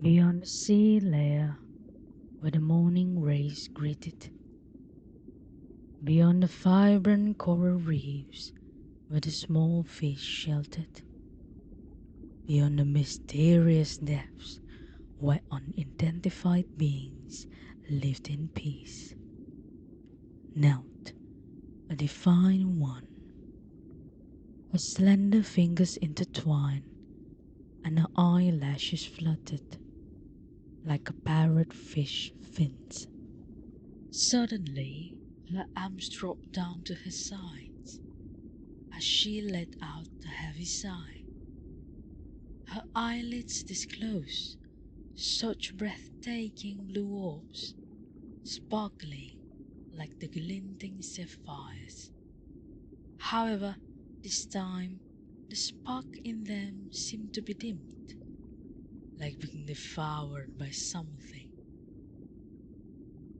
Beyond the sea layer where the morning rays greeted, beyond the vibrant coral reefs where the small fish sheltered, beyond the mysterious depths where unidentified beings lived in peace, knelt a divine one. Her slender fingers intertwined and her eyelashes fluttered like a parrotfish fins. Suddenly, her arms dropped down to her sides as she let out a heavy sigh. Her eyelids disclosed such breathtaking blue orbs, sparkling like the glinting sapphires. However, this time the spark in them seemed to be dimmed, like being devoured by something.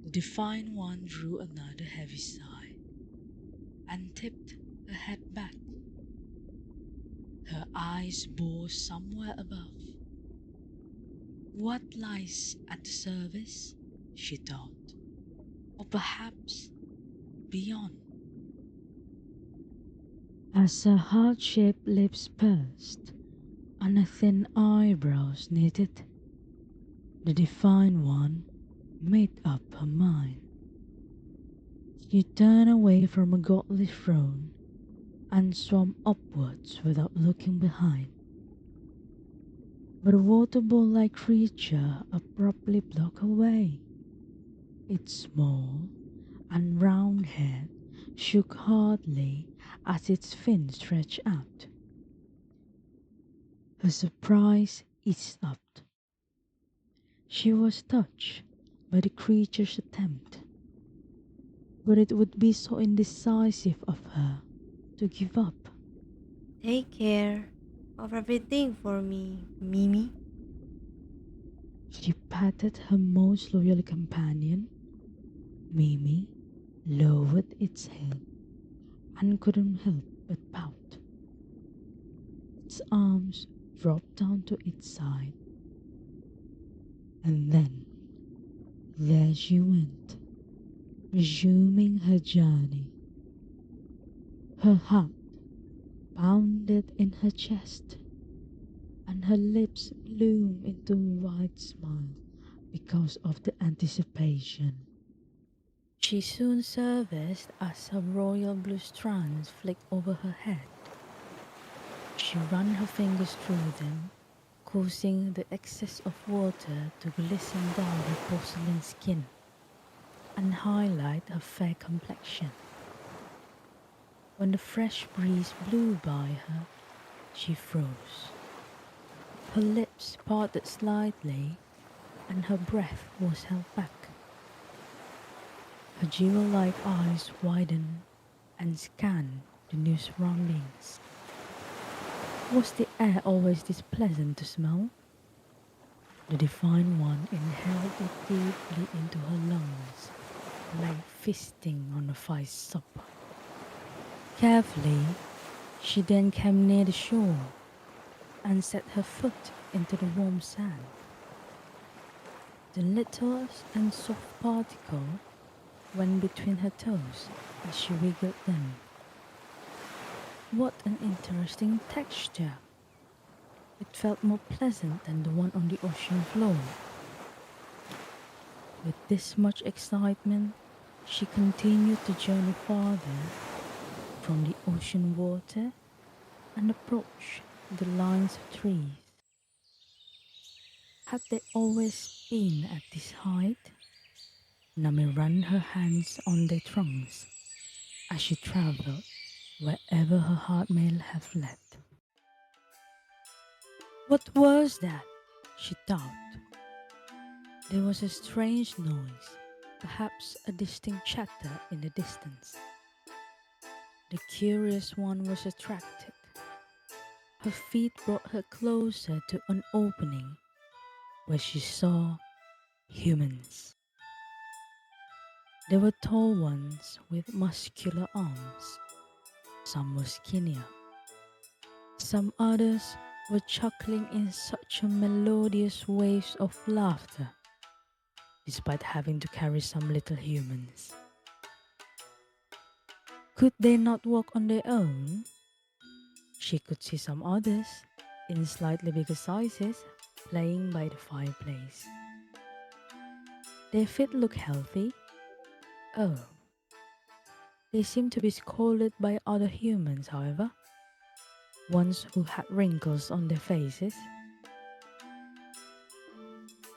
The Divine One drew another heavy sigh and tipped her head back. Her eyes bore somewhere above. What lies at the surface, she thought, or perhaps beyond? As her heart-shaped lips pursed and her thin eyebrows knitted, the Divine One made up her mind. She turned away from a godly throne and swam upwards without looking behind. But a water ball-like creature abruptly blocked her way. Its small and round head shook hardly as its fin stretched out. Her surprise eased up. She was touched by the creature's attempt, but it would be so indecisive of her to give up. Take care of everything for me, Mimi. She patted her most loyal companion. Mimi lowered its head and couldn't help but pout. Its arms dropped down to its side, and then there she went, resuming her journey. Her heart pounded in her chest, and her lips bloomed into a wide smile because of the anticipation. She soon surfaced as her royal blue strands flicked over her head. She ran her fingers through them, causing the excess of water to glisten down her porcelain skin and highlight her fair complexion. When the fresh breeze blew by her, she froze. Her lips parted slightly and her breath was held back. Her jewel-like eyes widened and scanned the new surroundings. Was the air always this pleasant to smell? The Divine One inhaled it deeply into her lungs, like feasting on a fire supper. Carefully, she then came near the shore and set her foot into the warm sand. The little and soft particle went between her toes as she wiggled them. What an interesting texture! It felt more pleasant than the one on the ocean floor. With this much excitement, she continued to journey farther from the ocean water and approached the lines of trees. Had they always been at this height? Nami ran her hands on their trunks as she traveled wherever her heart may have led. What was that? She thought. There was a strange noise, perhaps a distinct chatter in the distance. The curious one was attracted. Her feet brought her closer to an opening where she saw humans. They were tall ones with muscular arms. Some were skinnier. Some others were chuckling in such a melodious waves of laughter, despite having to carry some little humans. Could they not walk on their own? She could see some others, in slightly bigger sizes, playing by the fireplace. Their feet looked healthy. Oh, they seemed to be scolded by other humans, however, ones who had wrinkles on their faces.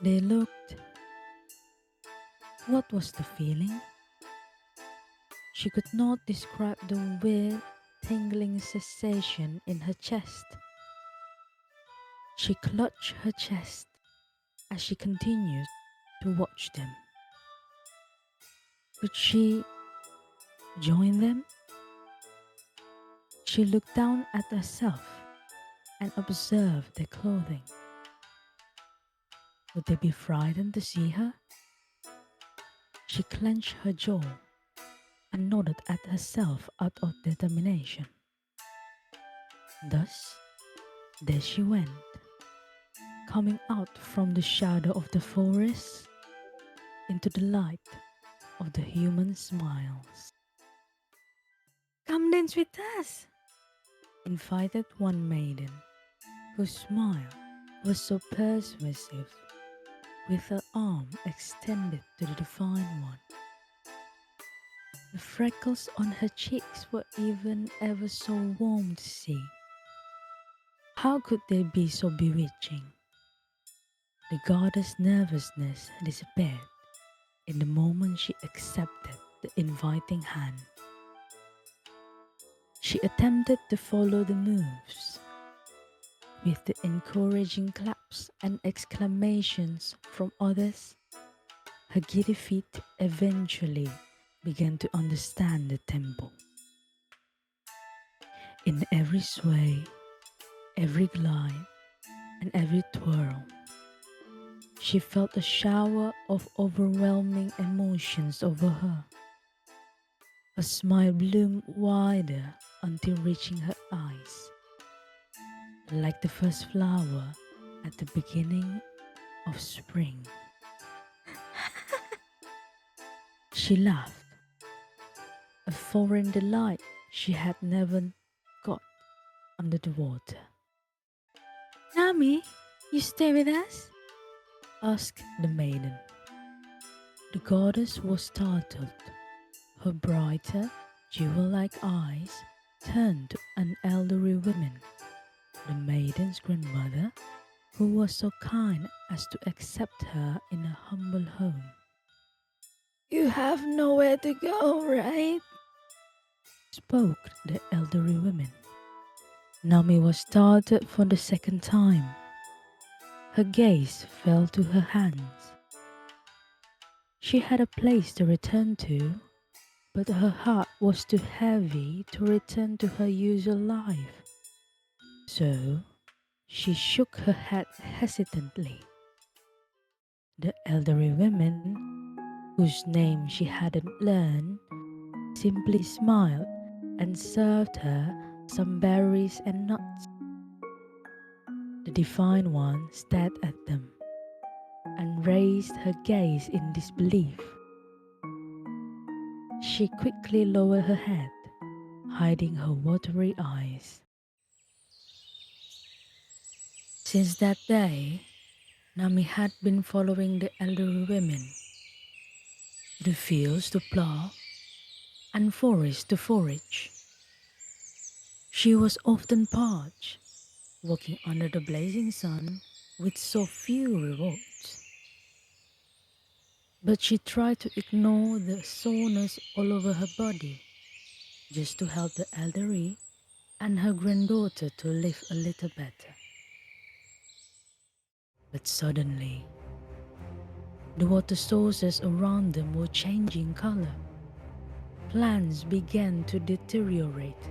They looked... What was the feeling? She could not describe the weird, tingling sensation in her chest. She clutched her chest as she continued to watch them. Could she join them? She looked down at herself and observed their clothing. Would they be frightened to see her? She clenched her jaw and nodded at herself out of determination. Thus, there she went, coming out from the shadow of the forest into the light of the human smiles. "Come dance with us," invited one maiden, whose smile was so persuasive, with her arm extended to the divine one. The freckles on her cheeks were even ever so warm to see. How could they be so bewitching? The goddess' nervousness disappeared in the moment she accepted the inviting hand. She attempted to follow the moves. With the encouraging claps and exclamations from others, her giddy feet eventually began to understand the tempo. In every sway, every glide, and every twirl, she felt a shower of overwhelming emotions over her. A smile bloomed wider until reaching her eyes, like the first flower at the beginning of spring. She laughed, a foreign delight she had never got under the water. "Nami, you stay with us?" asked the maiden. The goddess was startled. Her brighter, jewel-like eyes turned to an elderly woman, the maiden's grandmother, who was so kind as to accept her in a humble home. "You have nowhere to go, right?" spoke the elderly woman. Nami was startled for the second time. Her gaze fell to her hands. She had a place to return to, but her heart was too heavy to return to her usual life. So, she shook her head hesitantly. The elderly woman, whose name she hadn't learned, simply smiled and served her some berries and nuts. The divine one stared at them and raised her gaze in disbelief. She quickly lowered her head, hiding her watery eyes. Since that day, Nami had been following the elderly women, the fields to plow, and forest to forage. She was often parched, working under the blazing sun with so few rewards. But she tried to ignore the soreness all over her body, just to help the elderly and her granddaughter to live a little better. But suddenly, the water sources around them were changing color. Plants began to deteriorate.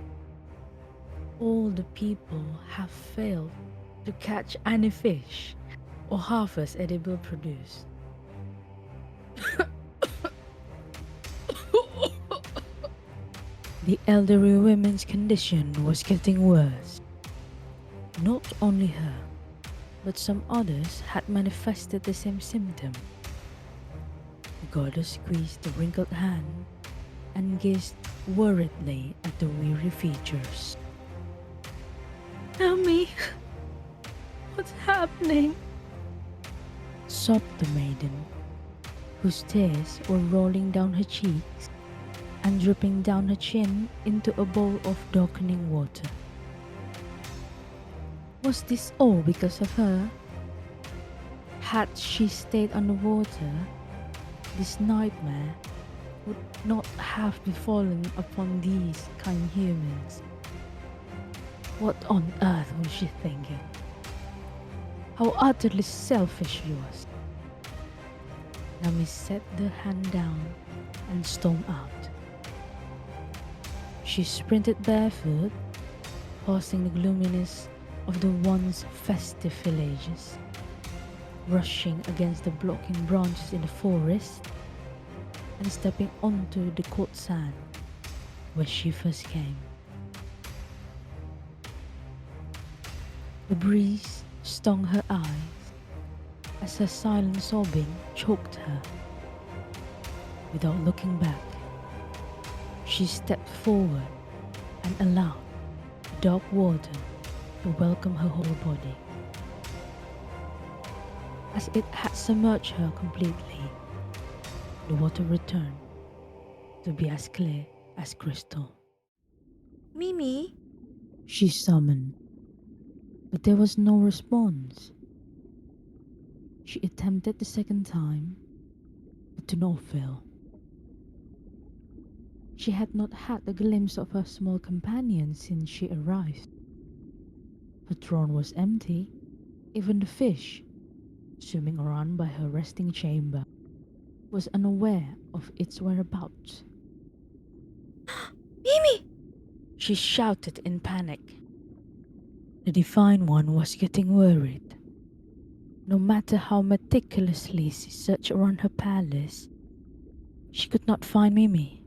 All the people have failed to catch any fish or harvest edible produce. The elderly women's condition was getting worse. Not only her, but some others had manifested the same symptom. The goddess squeezed the wrinkled hand and gazed worriedly at the weary features. "Nami, what's happening?" sobbed the maiden, whose tears were rolling down her cheeks and dripping down her chin into a bowl of darkening water. Was this all because of her? Had she stayed underwater, this nightmare would not have befallen upon these kind humans. What on earth was she thinking? How utterly selfish she was. Nami set the hand down and stormed out. She sprinted barefoot, passing the gloominess of the once festive villages, rushing against the blocking branches in the forest, and stepping onto the cold sand where she first came. The breeze stung her eyes as her silent sobbing choked her. Without looking back, she stepped forward and allowed dark water to welcome her whole body. As it had submerged her completely, the water returned to be as clear as crystal. Mimi? She summoned, but there was no response. She attempted the second time, but to no avail. She had not had a glimpse of her small companion since she arrived. Her throne was empty. Even the fish, swimming around by her resting chamber, was unaware of its whereabouts. Mimi! She shouted in panic. The Divine One was getting worried. No matter how meticulously she searched around her palace, she could not find Mimi.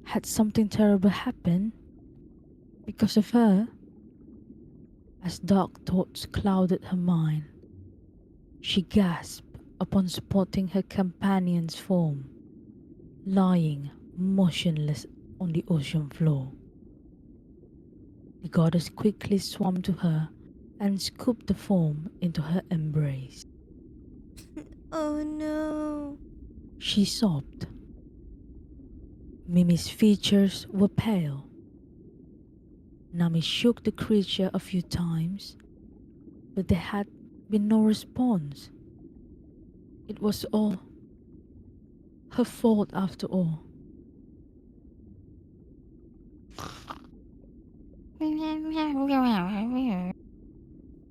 Had something terrible happened because of her? As dark thoughts clouded her mind, she gasped upon spotting her companion's form, lying motionless on the ocean floor. The goddess quickly swam to her and scooped the form into her embrace. Oh no. She sobbed. Mimi's features were pale. Nami shook the creature a few times, but there had been no response. It was all her fault after all.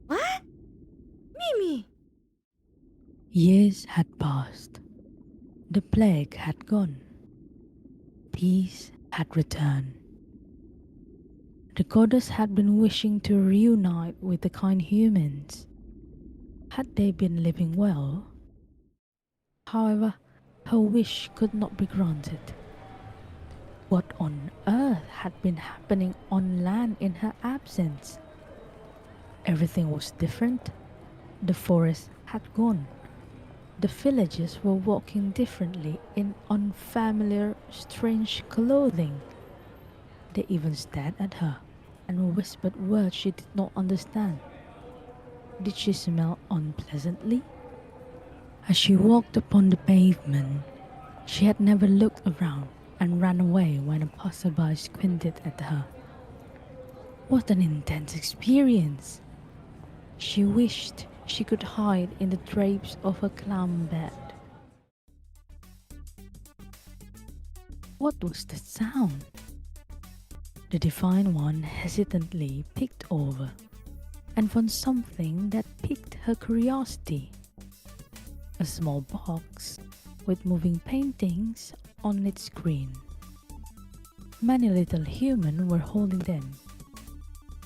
What? Mimi! Years had passed. The plague had gone. Peace had returned. The goddess had been wishing to reunite with the kind humans. Had they been living well? However, her wish could not be granted. What on earth had been happening on land in her absence? Everything was different. The forest had gone. The villagers were walking differently in unfamiliar, strange clothing. They even stared at her and whispered words she did not understand. Did she smell unpleasantly? As she walked upon the pavement, she had never looked around and ran away when a passerby squinted at her. What an intense experience! She wished she could hide in the drapes of her clam bed. What was that sound? The Divine One hesitantly peeked over and found something that piqued her curiosity. A small box with moving paintings on its screen. Many little humans were holding them.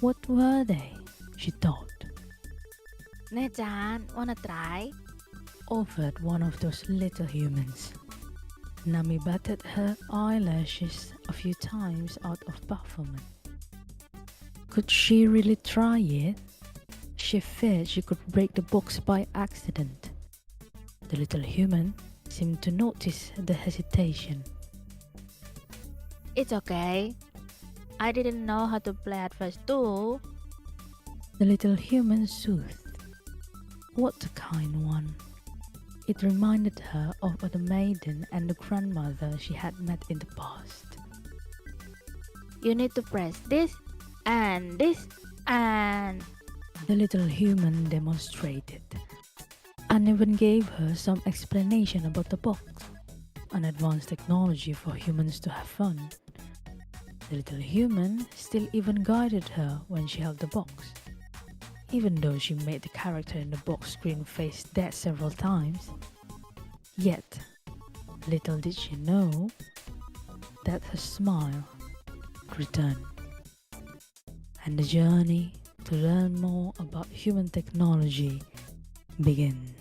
What were they? She thought. Nechan, wanna try? Offered one of those little humans. Nami batted her eyelashes a few times out of bafflement. Could she really try it? She feared she could break the box by accident. The little human seemed to notice the hesitation. It's okay. I didn't know how to play at first too. The little human soothed. What a kind one. It reminded her of the maiden and the grandmother she had met in the past. You need to press this and this and... The little human demonstrated, and even gave her some explanation about the box, an advanced technology for humans to have fun. The little human still even guided her when she held the box, even though she made the character in the box screen face dead several times. Yet, little did she know that her smile returned, and the journey to learn more about human technology begins.